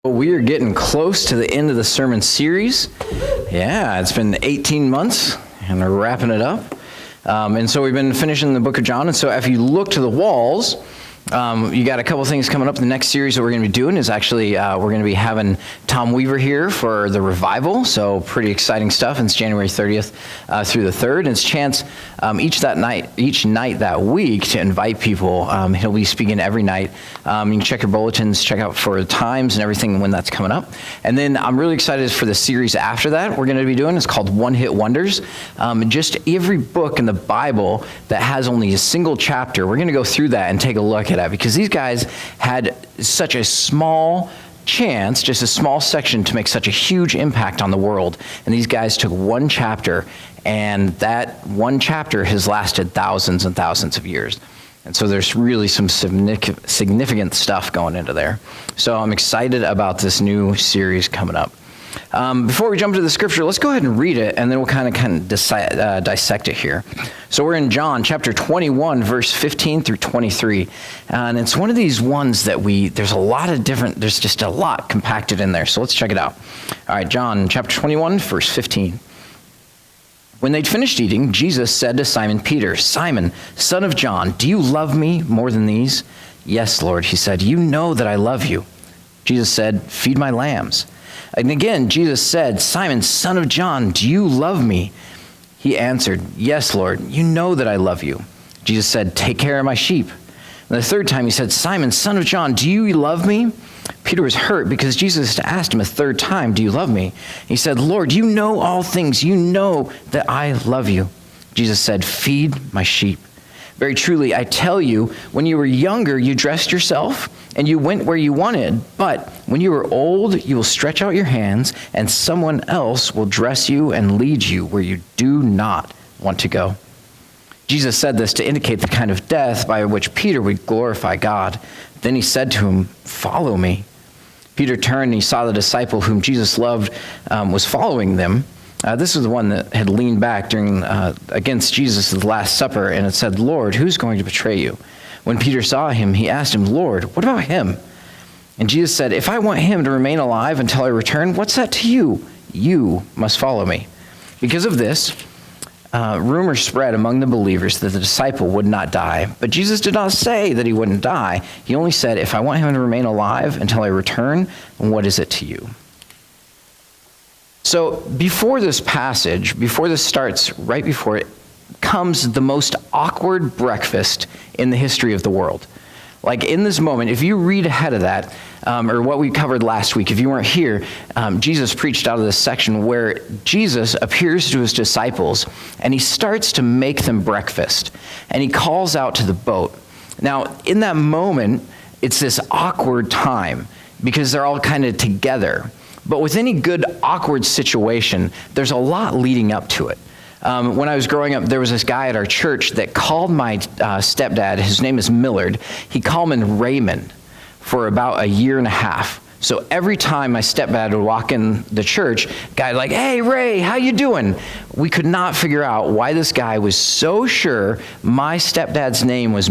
We are getting close to the end of the sermon series. Yeah, it's been 18 months, and we're wrapping it up. And so we've been finishing the book of John, and so if you look to the walls, you got a couple things coming up. The next series that we're going to be doing is actually, we're going to be having Tom Weaver here for the revival, so pretty exciting stuff. And it's January 30th through the 3rd, and it's a chance each night that week to invite people. He'll be speaking every night. You can check your bulletins, check out for the times and everything when that's coming up. And then I'm really excited for the series after that we're going to be doing. It's called One Hit Wonders. Just every book in the Bible that has only a single chapter, we're going to go through that and take a look at that, because these guys had such a small chance, just a small section, to make such a huge impact on the world. And these guys took one chapter, and that one chapter has lasted thousands and thousands of years. And so there's really some significant stuff going into there. So I'm excited about this new series coming up. Before we jump into the scripture, let's go ahead and read it, and then we'll kind of dissect it here. So we're in John chapter 21, verse 15 through 23. And it's one of these ones that there's just a lot compacted in there. So let's check it out. All right, John chapter 21, verse 15. When they'd finished eating, Jesus said to Simon Peter, "Simon, son of John, do you love me more than these?" "Yes, Lord," he said, "you know that I love you." Jesus said, "Feed my lambs." And again, Jesus said, "Simon, son of John, do you love me?" He answered, "Yes, Lord, you know that I love you." Jesus said, "Take care of my sheep." And the third time he said, "Simon, son of John, do you love me?" Peter was hurt because Jesus had asked him a third time, "Do you love me?" He said, "Lord, you know all things. You know that I love you." Jesus said, "Feed my sheep. Very truly, I tell you, when you were younger, you dressed yourself and you went where you wanted. But when you are old, you will stretch out your hands and someone else will dress you and lead you where you do not want to go." Jesus said this to indicate the kind of death by which Peter would glorify God. Then he said to him, "Follow me." Peter turned and he saw the disciple whom Jesus loved was following them. This was the one that had leaned back against Jesus at the Last Supper, and it said, "Lord, who's going to betray you?" When Peter saw him, he asked him, "Lord, what about him?" And Jesus said, "If I want him to remain alive until I return, what's that to you? You must follow me." Because of this, rumors spread among the believers that the disciple would not die. But Jesus did not say that he wouldn't die. He only said, "If I want him to remain alive until I return, what is it to you?" So before this passage, before this starts, right before it, comes the most awkward breakfast in the history of the world. Like in this moment, if you read ahead of that, or what we covered last week, if you weren't here, Jesus preached out of this section where Jesus appears to his disciples and he starts to make them breakfast and he calls out to the boat. Now, in that moment, it's this awkward time because they're all kind of together. But with any good awkward situation, there's a lot leading up to it. When I was growing up, there was this guy at our church that called my stepdad, his name is Millard, he called him Raymond for about a year and a half. So every time my stepdad would walk in the church, guy like, "Hey, Ray, how you doing?" We could not figure out why this guy was so sure my stepdad's name was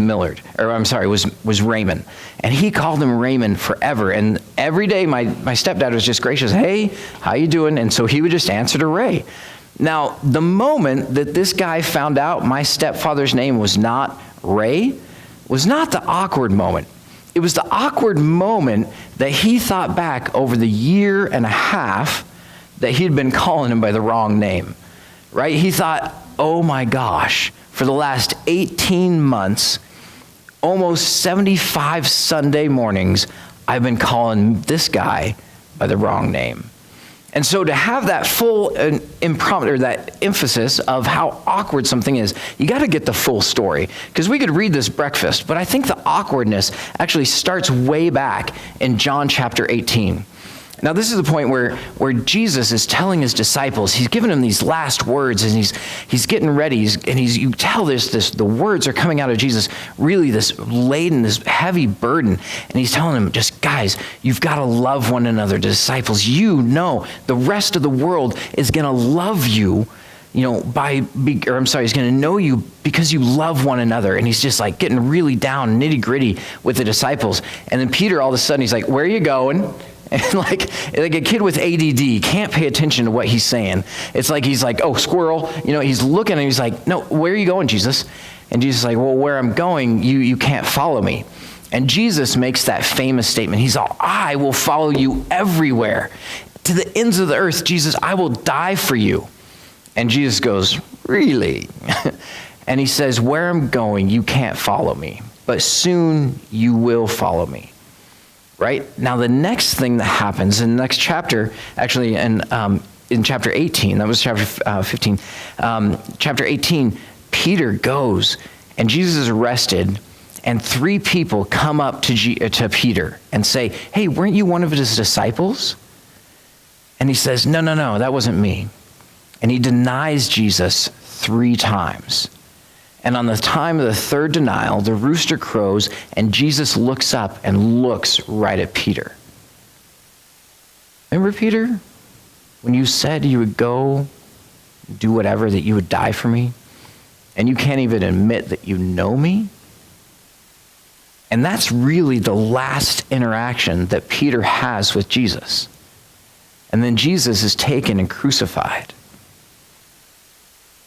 was Raymond. And he called him Raymond forever. And every day my stepdad was just gracious, "Hey, how you doing?" And so he would just answer to Ray. Now, the moment that this guy found out my stepfather's name was not Ray was not the awkward moment. It was the awkward moment that he thought back over the year and a half that he'd been calling him by the wrong name, right? He thought, "Oh my gosh, for the last 18 months, almost 75 Sunday mornings, I've been calling this guy by the wrong name." And so to have that full that emphasis of how awkward something is, you got to get the full story. Because we could read this breakfast, but I think the awkwardness actually starts way back in John chapter 18. Now, this is the point where Jesus is telling his disciples, he's giving them these last words, and he's getting ready, you tell the words are coming out of Jesus, really this laden, this heavy burden, and he's telling them, just guys, you've got to love one another. The disciples, you know, the rest of the world is going to love you, he's going to know you because you love one another. And he's just like getting really down, nitty gritty with the disciples. And then Peter, all of a sudden, he's like, "Where are you going?" And like a kid with ADD can't pay attention to what he's saying. It's like he's like, oh, squirrel. He's looking and he's like, no, where are you going, Jesus? And Jesus is like, well, where I'm going, you can't follow me. And Jesus makes that famous statement. He's all, I will follow you everywhere. To the ends of the earth, Jesus, I will die for you. And Jesus goes, really? And he says, where I'm going, you can't follow me. But soon you will follow me. Right? Now, the next thing that happens in the next chapter, actually in chapter 18, that was chapter 15, chapter 18, Peter goes, and Jesus is arrested, and 3 people come up to Peter and say, hey, weren't you one of his disciples? And he says, no, that wasn't me. And he denies Jesus 3 times. And on the time of the 3rd denial, the rooster crows, and Jesus looks up and looks right at Peter. Remember, Peter, when you said you would go do whatever, that you would die for me, and you can't even admit that you know me? And that's really the last interaction that Peter has with Jesus. And then Jesus is taken and crucified.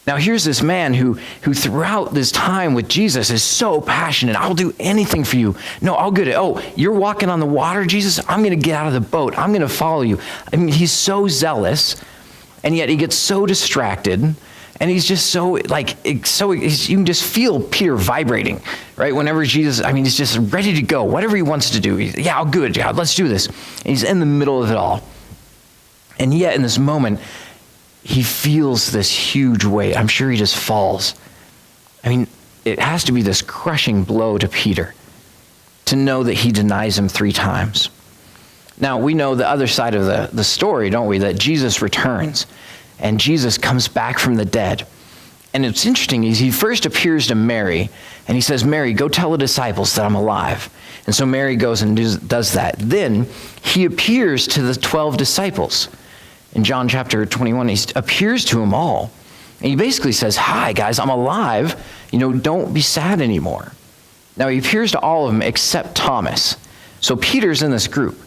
Now here's this man who throughout this time with Jesus is so passionate. I'll do anything for you. No, I'll get it. Oh, you're walking on the water, Jesus? I'm going to get out of the boat. I'm going to follow you. I mean, he's so zealous, and yet he gets so distracted, and he's just so, you can just feel Peter vibrating, right? Whenever Jesus, he's just ready to go, whatever he wants to do. Yeah, good. Yeah, let's do this. And he's in the middle of it all. And yet in this moment, he feels this huge weight. I'm sure he just falls. It has to be this crushing blow to Peter to know that he denies him 3 times. Now, we know the other side of the story, don't we? That Jesus returns, and Jesus comes back from the dead. And it's interesting, he first appears to Mary, and he says, Mary, go tell the disciples that I'm alive. And so Mary goes and does that. Then he appears to the 12 disciples. In John chapter 21, he appears to them all. And he basically says, hi, guys, I'm alive. Don't be sad anymore. Now, he appears to all of them except Thomas. So Peter's in this group.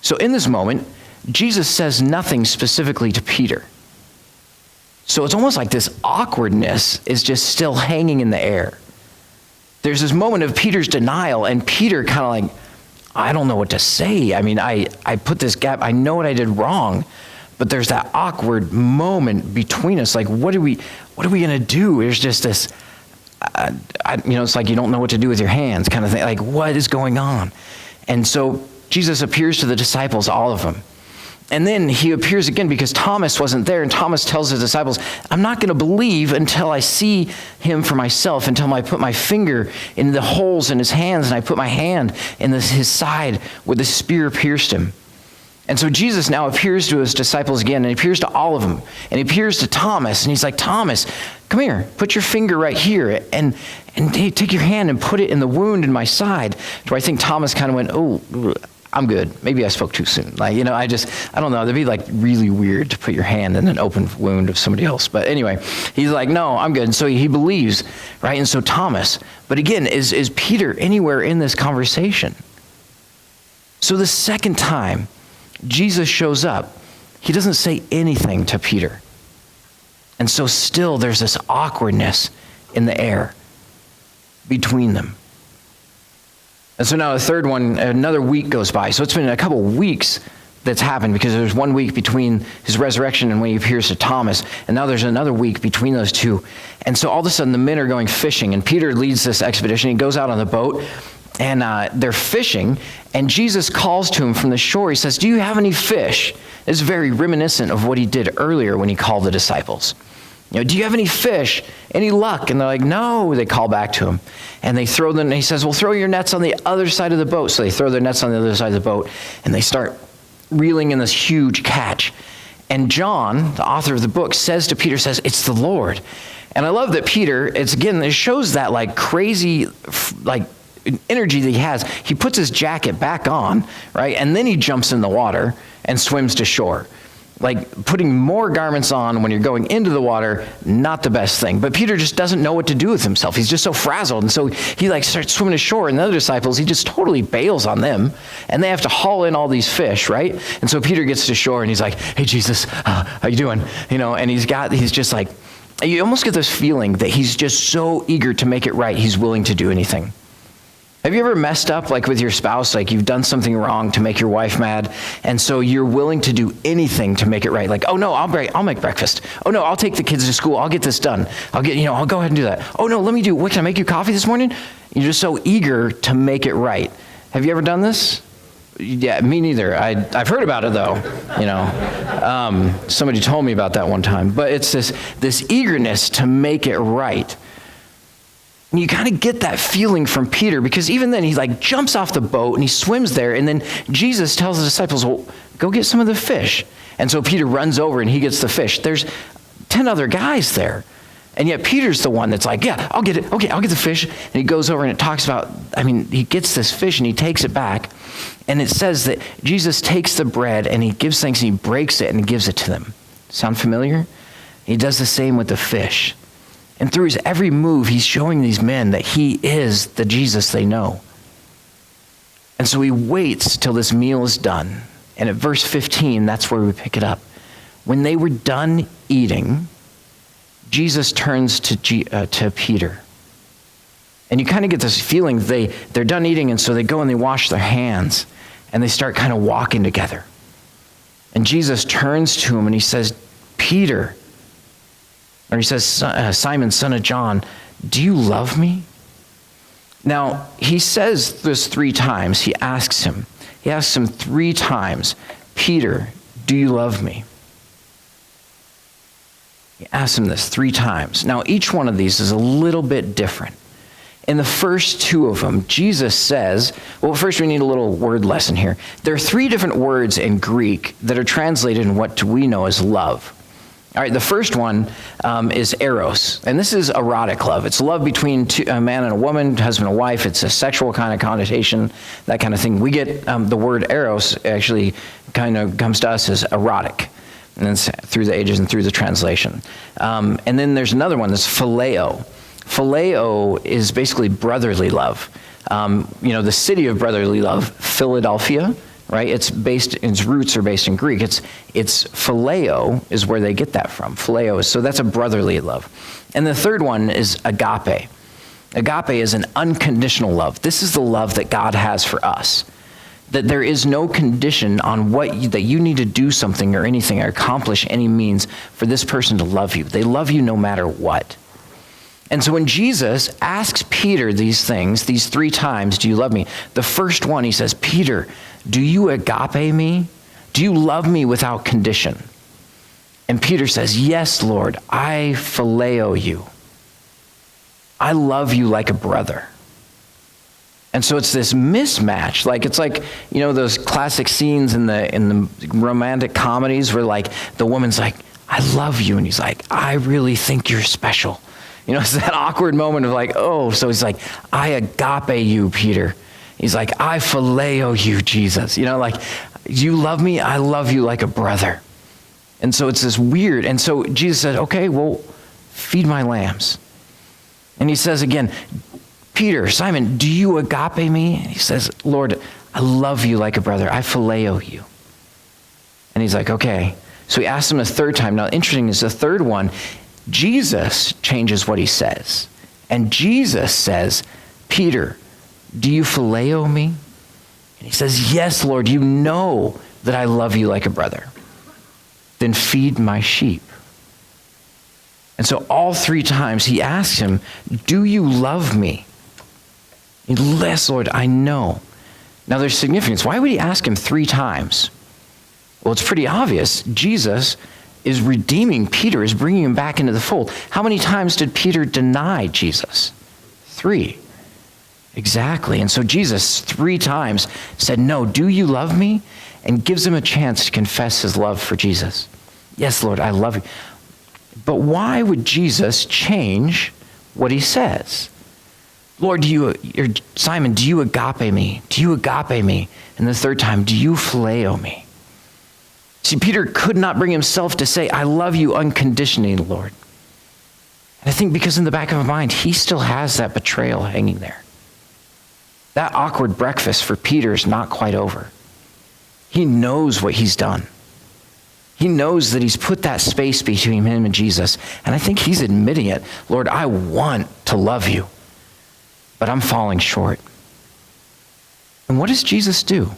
So in this moment, Jesus says nothing specifically to Peter. So it's almost like this awkwardness is just still hanging in the air. There's this moment of Peter's denial, and Peter kind of like, I don't know what to say. I put this gap. I know what I did wrong. But there's that awkward moment between us. Like, what are we going to do? There's just this, it's like you don't know what to do with your hands kind of thing. Like, what is going on? And so Jesus appears to the disciples, all of them. And then he appears again because Thomas wasn't there. And Thomas tells his disciples, I'm not going to believe until I see him for myself, until I put my finger in the holes in his hands and I put my hand in his side where the spear pierced him. And so Jesus now appears to his disciples again, and he appears to all of them. And he appears to Thomas, and he's like, Thomas, come here, put your finger right here, and hey, take your hand and put it in the wound in my side. To where I think Thomas kind of went, oh, I'm good. Maybe I spoke too soon. I don't know. That'd be like really weird to put your hand in an open wound of somebody else. But anyway, he's like, no, I'm good. And so he believes, right? And so Thomas, but again, is Peter anywhere in this conversation? So the second time Jesus shows up, he doesn't say anything to Peter. And so still there's this awkwardness in the air between them. And so now the third one, another week goes by. So it's been a couple weeks that's happened, because there's 1 week between his resurrection and when he appears to Thomas. And now there's another week between those two. And so all of a sudden the men are going fishing, and Peter leads this expedition. He goes out on the boat, and they're fishing, and Jesus calls to him from the shore. He says, do you have any fish? This is very reminiscent of what he did earlier when he called the disciples. Do you have any fish? Any luck? And they're like, no, they call back to him. And they throw them, and he says, well, throw your nets on the other side of the boat. So they throw their nets on the other side of the boat, and they start reeling in this huge catch. And John, the author of the book, says to Peter, it's the Lord. And I love that Peter, it shows that like crazy, like energy that he has. He puts his jacket back on, right? And then he jumps in the water and swims to shore. Like putting more garments on when you're going into the water, not the best thing. But Peter just doesn't know what to do with himself. He's just so frazzled. And so he like starts swimming ashore, and the other disciples, he just totally bails on them. And they have to haul in all these fish, right? And so Peter gets to shore and he's like, hey, Jesus, how you doing? And he's just like, you almost get this feeling that he's just so eager to make it right, he's willing to do anything. Have you ever messed up like with your spouse, like you've done something wrong to make your wife mad, and so you're willing to do anything to make it right? Like, oh no, I'll make breakfast. Oh no, I'll take the kids to school. I'll get this done. I'll go ahead and do that. Oh no, what can I make you coffee this morning? You're just so eager to make it right. Have you ever done this? Yeah, me neither. I've heard about it though, somebody told me about that one time, but it's this eagerness to make it right. And you kind of get that feeling from Peter, because even then he like jumps off the boat and he swims there, and then Jesus tells the disciples, well, go get some of the fish. And so Peter runs over and he gets the fish. There's 10 other guys there. And yet Peter's the one that's like, yeah, I'll get it. Okay, I'll get the fish. And he goes over and it talks about, he gets this fish and he takes it back. And it says that Jesus takes the bread and he gives thanks and he breaks it and he gives it to them. Sound familiar? He does the same with the fish. And through his every move, he's showing these men that he is the Jesus they know. And so he waits till this meal is done. And at verse 15, that's where we pick it up. When they were done eating, Jesus turns to Peter. And you kind of get this feeling they're done eating, and so they go and they wash their hands, and they start kind of walking together. And Jesus turns to him and he says, Peter, or he says, Simon, son of John, do you love me? Now, he says this 3 times. He asks him 3 times, Peter, do you love me? He asks him this 3 times. Now, each one of these is a little bit different. In the first 2 of them, Jesus says, well, first we need a little word lesson here. There are 3 different words in Greek that are translated in what we know as love. All right, the first one is Eros, and this is erotic love. It's love between a man and a woman, husband and wife. It's a sexual kind of connotation, that kind of thing. We get the word Eros actually kind of comes to us as erotic, and it's through the ages and through the translation. And then there's another one that's Phileo. Phileo is basically brotherly love. The city of brotherly love, Philadelphia, right? Its roots are based in Greek. It's Phileo is where they get that from. Phileo so that's a brotherly love. And the third one is agape. Agape is an unconditional love. This is the love that God has for us. That there is no condition on that you need to do something or anything or accomplish any means for this person to love you. They love you no matter what. And so when Jesus asks Peter these things, these 3 times, do you love me? The first one, he says, Peter, do you agape me? Do you love me without condition? And Peter says, yes, Lord, I phileo you. I love you like a brother. And so it's this mismatch. It's like those classic scenes in the romantic comedies where like the woman's like, I love you. And he's like, I really think you're special. It's that awkward moment of like, oh, so he's like, I agape you, Peter. He's like, I phileo you, Jesus. You love me, I love you like a brother. And so it's this weird. And so Jesus said, okay, well, feed my lambs. And he says again, Peter, Simon, do you agape me? And he says, Lord, I love you like a brother. I phileo you. And he's like, okay. So he asks him a 3rd time. Now, interesting is the 3rd one, Jesus changes what he says. And Jesus says, Peter, do you phileo me? And he says, yes, Lord, you know that I love you like a brother. Then feed my sheep. And so all 3 times he asks him, do you love me? Yes, Lord, I know. Now there's significance. Why would he ask him 3 times? Well, it's pretty obvious. Jesus is redeeming Peter, is bringing him back into the fold. How many times did Peter deny Jesus? 3. Exactly. And so Jesus 3 times said, no, do you love me? And gives him a chance to confess his love for Jesus. Yes, Lord, I love you. But why would Jesus change what he says? Lord, Simon, do you agape me? Do you agape me? And the 3rd time, do you phileo me? See, Peter could not bring himself to say, I love you unconditionally, Lord. And I think because in the back of his mind, he still has that betrayal hanging there. That awkward breakfast for Peter is not quite over. He knows what he's done. He knows that he's put that space between him and Jesus. And I think he's admitting it. Lord, I want to love you, but I'm falling short. And what does Jesus do?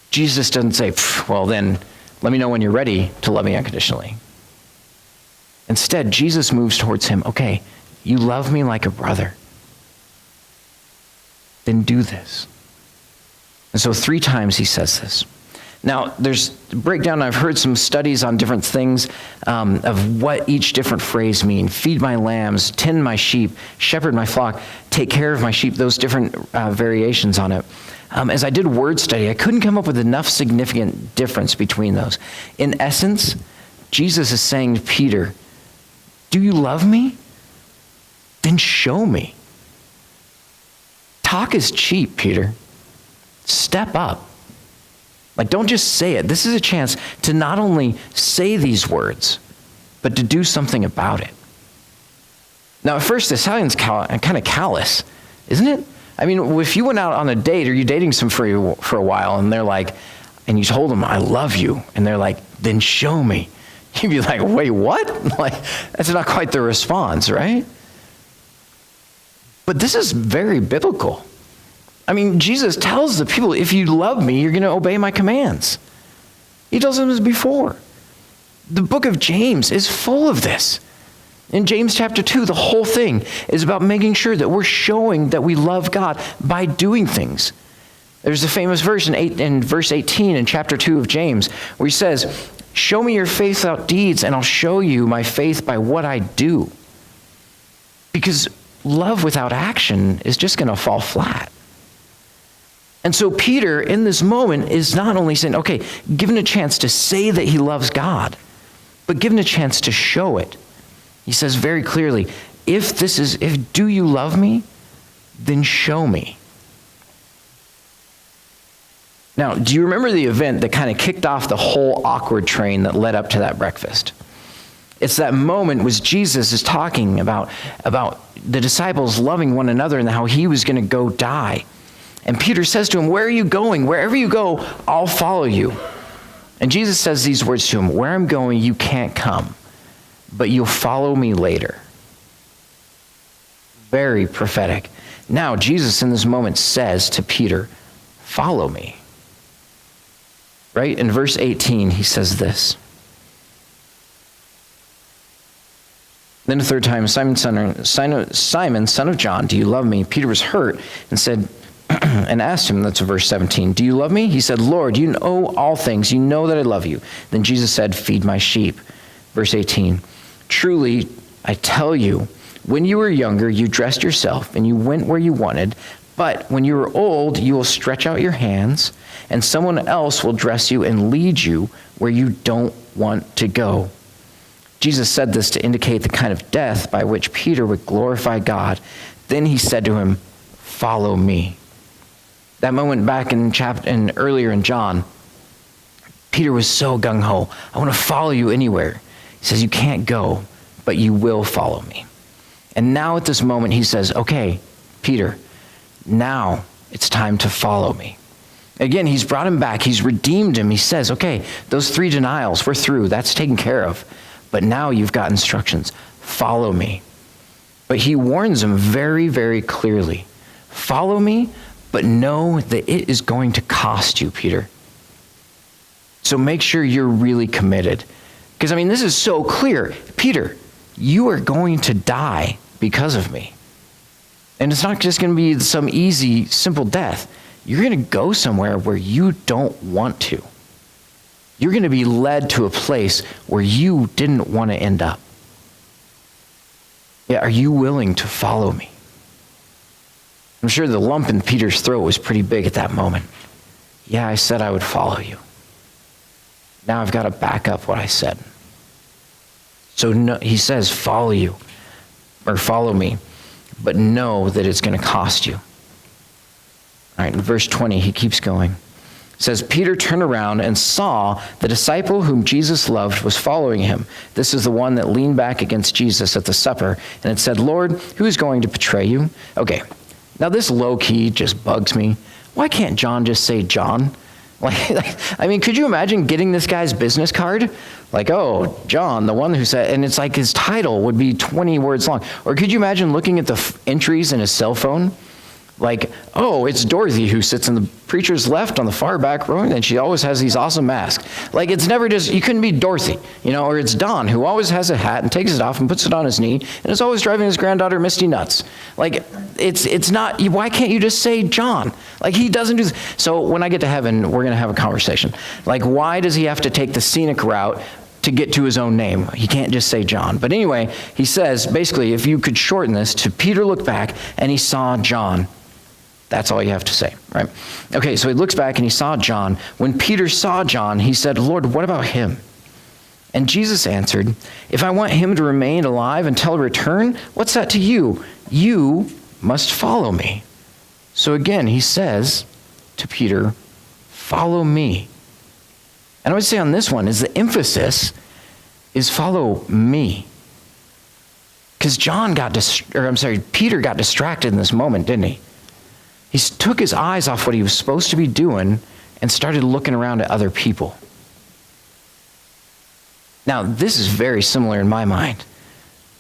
Jesus doesn't say, well, then let me know when you're ready to love me unconditionally. Instead, Jesus moves towards him. Okay, you love me like a brother. Then do this. And so 3 times he says this. Now, there's a breakdown. I've heard some studies on different things of what each different phrase mean. Feed my lambs, tend my sheep, shepherd my flock, take care of my sheep, those different variations on it. As I did word study, I couldn't come up with enough significant difference between those. In essence, Jesus is saying to Peter, do you love me? Then show me. Talk is cheap, Peter. Step up. Like, don't just say it. This is a chance to not only say these words, but to do something about it. Now, at first, this sounds kind of callous, isn't it? I mean, if you went out on a date or you're dating someone for a while and they're like, and you told them, I love you, and they're like, then show me. You'd be like, wait, what? Like, that's not quite the response, right? But this is very biblical. I mean, Jesus tells the people, if you love me, you're going to obey my commands. He tells them this before. The book of James is full of this. In James chapter 2, the whole thing is about making sure that we're showing that we love God by doing things. There's a famous verse in verse 18 in chapter 2 of James where he says, show me your faith without deeds, and I'll show you my faith by what I do. Because love without action is just going to fall flat. And so Peter, in this moment, is not only saying, okay, given a chance to say that he loves God, but given a chance to show it. He says very clearly, if do you love me, then show me. Now, do you remember the event that kind of kicked off the whole awkward train that led up to that breakfast? It's that moment was Jesus is talking about the disciples loving one another and how he was going to go die. And Peter says to him, where are you going? Wherever you go, I'll follow you. And Jesus says these words to him, where I'm going, you can't come, but you'll follow me later. Very prophetic. Now, Jesus in this moment says to Peter, follow me. Right? In verse 18, he says this. Then the third time, Simon, son of John, do you love me? Peter was hurt and said, and asked him, that's verse 17, do you love me? He said, Lord, you know all things. You know that I love you. Then Jesus said, feed my sheep. Verse 18, truly, I tell you, when you were younger, you dressed yourself and you went where you wanted. But when you are old, you will stretch out your hands and someone else will dress you and lead you where you don't want to go. Jesus said this to indicate the kind of death by which Peter would glorify God. Then he said to him, follow me. That moment back in earlier in John, Peter was so gung-ho. I want to follow you anywhere. He says, you can't go, but you will follow me. And now at this moment, he says, okay, Peter, now it's time to follow me. Again, he's brought him back. He's redeemed him. He says, okay, those 3 denials, we're through. That's taken care of. But now you've got instructions. Follow me. But he warns him very, very clearly. Follow me, but know that it is going to cost you, Peter. So make sure you're really committed. Because, I mean, this is so clear. Peter, you are going to die because of me. And it's not just going to be some easy, simple death. You're going to go somewhere where you don't want to. You're going to be led to a place where you didn't want to end up. Yeah, are you willing to follow me? I'm sure the lump in Peter's throat was pretty big at that moment. Yeah, I said I would follow you. Now I've got to back up what I said. So no, he says, follow you, or follow me, but know that it's going to cost you. All right, in verse 20, he keeps going. It says, Peter turned around and saw the disciple whom Jesus loved was following him. This is the one that leaned back against Jesus at the supper, and it said, Lord, who is going to betray you? Okay, now this low-key just bugs me. Why can't John just say John? I mean, could you imagine getting this guy's business card? Like, oh, John, the one who said, and it's like his title would be 20 words long. Or could you imagine looking at the entries in his cell phone? Like, oh, it's Dorothy who sits in the preacher's left on the far back row, and she always has these awesome masks. Like, it's never just, you couldn't be Dorothy, or it's Don, who always has a hat and takes it off and puts it on his knee, and is always driving his granddaughter Misty nuts. Like, it's not, why can't you just say John? Like, he doesn't do this. So when I get to heaven, we're going to have a conversation. Like, why does he have to take the scenic route to get to his own name? He can't just say John. But anyway, he says, basically, if you could shorten this to Peter looked back and he saw John. That's all you have to say, right? Okay, so he looks back and he saw John. When Peter saw John, he said, Lord, what about him? And Jesus answered, if I want him to remain alive until I return, what's that to you? You must follow me. So again, he says to Peter, follow me. And I would say on this one is the emphasis is follow me. Because Peter got distracted in this moment, didn't he? He took his eyes off what he was supposed to be doing and started looking around at other people. Now, this is very similar in my mind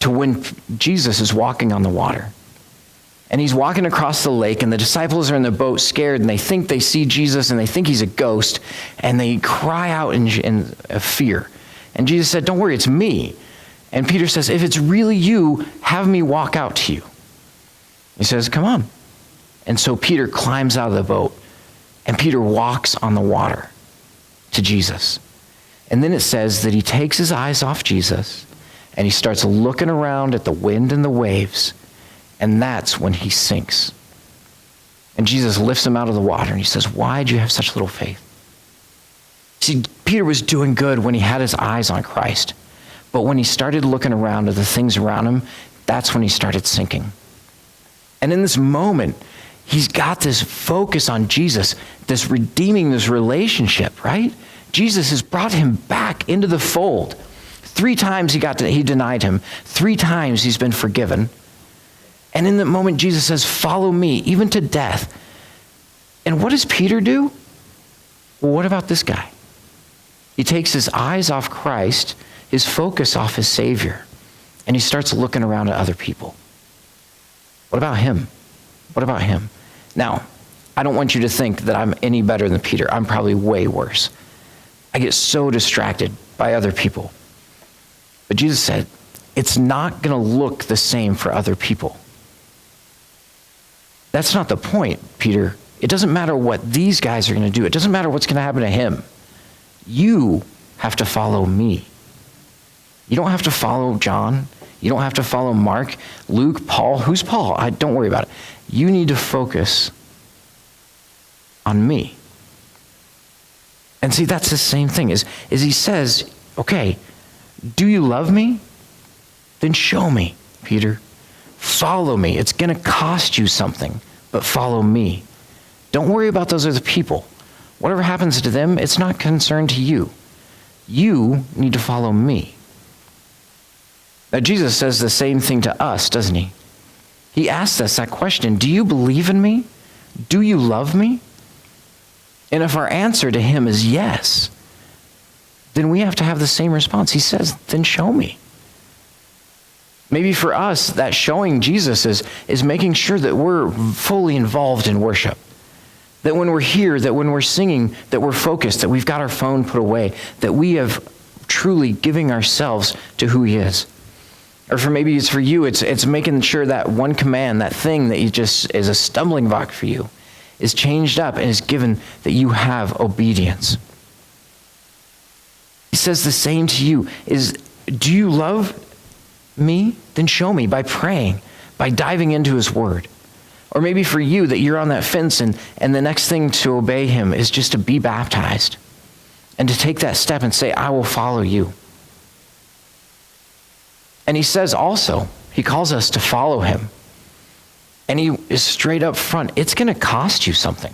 to when Jesus is walking on the water. And he's walking across the lake, and the disciples are in the boat scared, and they think they see Jesus, and they think he's a ghost, and they cry out in fear. And Jesus said, don't worry, it's me. And Peter says, if it's really you, have me walk out to you. He says, come on. And so Peter climbs out of the boat, and Peter walks on the water to Jesus. And then it says that he takes his eyes off Jesus, and he starts looking around at the wind and the waves, and that's when he sinks. And Jesus lifts him out of the water, and he says, why do you have such little faith? See, Peter was doing good when he had his eyes on Christ. But when he started looking around at the things around him, that's when he started sinking. And in this moment, he's got this focus on Jesus, this redeeming this relationship, right? Jesus has brought him back into the fold. 3 times he denied him. 3 times he's been forgiven. And in that moment, Jesus says, follow me, even to death. And what does Peter do? Well, what about this guy? He takes his eyes off Christ, his focus off his Savior, and he starts looking around at other people. What about him? What about him? Now, I don't want you to think that I'm any better than Peter. I'm probably way worse. I get so distracted by other people. But Jesus said, it's not going to look the same for other people. That's not the point, Peter. It doesn't matter what these guys are going to do. It doesn't matter what's going to happen to him. You have to follow me. You don't have to follow John. You don't have to follow Mark, Luke, Paul. Who's Paul? Don't worry about it. You need to focus on me. And see, that's the same thing. Is he says, okay, do you love me? Then show me, Peter. Follow me. It's going to cost you something, but follow me. Don't worry about those other people. Whatever happens to them, it's not concerned to you. You need to follow me. Now, Jesus says the same thing to us, doesn't he? He asks us that question, do you believe in me? Do you love me? And if our answer to him is yes, then we have to have the same response. He says, then show me. Maybe for us, that showing Jesus is making sure that we're fully involved in worship. That when we're here, that when we're singing, that we're focused, that we've got our phone put away, that we have truly giving ourselves to who he is. Or maybe it's for you, it's making sure that one command, that thing that you just is a stumbling block for you, is changed up and is given that you have obedience. He says the same to you, is do you love me? Then show me by praying, by diving into his word. Or maybe for you that you're on that fence and the next thing to obey him is just to be baptized and to take that step and say, I will follow you. And he says also, he calls us to follow him. And he is straight up front. It's going to cost you something.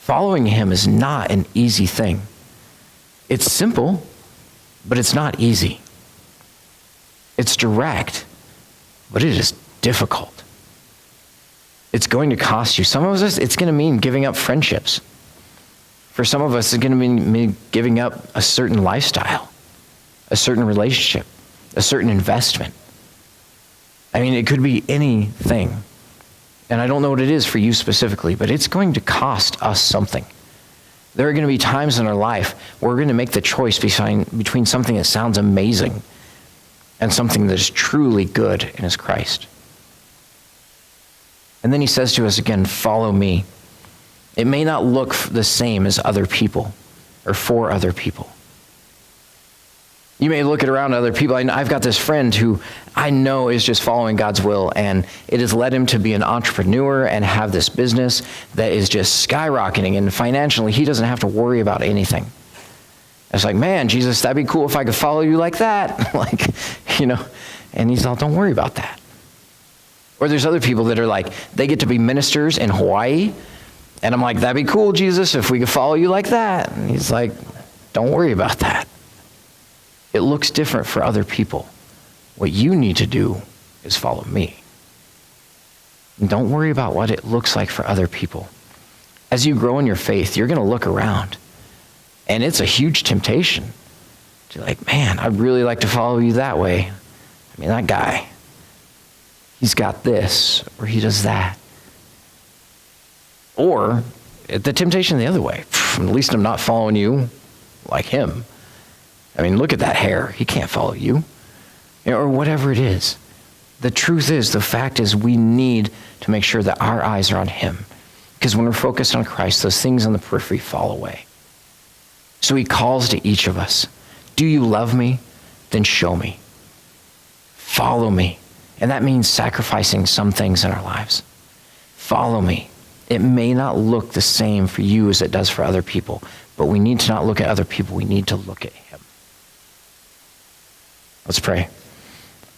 Following him is not an easy thing. It's simple, but it's not easy. It's direct, but it is difficult. It's going to cost you. Some of us, it's going to mean giving up friendships. For some of us, it's going to mean giving up a certain lifestyle, a certain relationship, a certain investment. I mean, it could be anything. And I don't know what it is for you specifically, but it's going to cost us something. There are going to be times in our life where we're going to make the choice between something that sounds amazing and something that is truly good and is Christ. And then he says to us again, follow me. It may not look the same as other people or for other people. You may look around at other people. I've got this friend who I know is just following God's will, and it has led him to be an entrepreneur and have this business that is just skyrocketing, and financially he doesn't have to worry about anything. It's like, man, Jesus, that'd be cool if I could follow you like that. And he's all, don't worry about that. Or there's other people that are like, they get to be ministers in Hawaii, and I'm like, that'd be cool, Jesus, if we could follow you like that. And he's like, don't worry about that. It looks different for other people. What you need to do is follow me. And don't worry about what it looks like for other people. As you grow in your faith, you're going to look around, and it's a huge temptation to like, man, I'd really like to follow you that way. I mean, that guy, he's got this, or he does that. Or the temptation the other way. At least I'm not following you like him. I mean, look at that hair. He can't follow you. Or whatever it is. The truth is, the fact is, we need to make sure that our eyes are on him. Because when we're focused on Christ, those things on the periphery fall away. So he calls to each of us. Do you love me? Then show me. Follow me. And that means sacrificing some things in our lives. Follow me. It may not look the same for you as it does for other people, but we need to not look at other people. We need to look at him. Let's pray.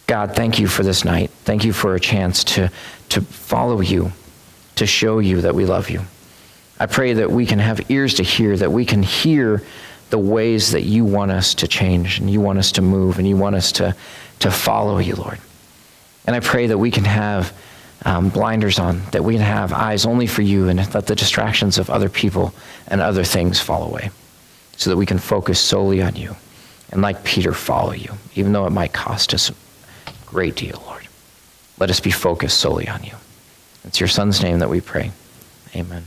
God, thank you for this night. Thank you for a chance to follow you, to show you that we love you. I pray that we can have ears to hear, that we can hear the ways that you want us to change, and you want us to move, and you want us to follow you, Lord. And I pray that we can have blinders on, that we can have eyes only for you, and let the distractions of other people and other things fall away, so that we can focus solely on you. And like Peter, follow you, even though it might cost us a great deal, Lord. Let us be focused solely on you. It's your Son's name that we pray. Amen.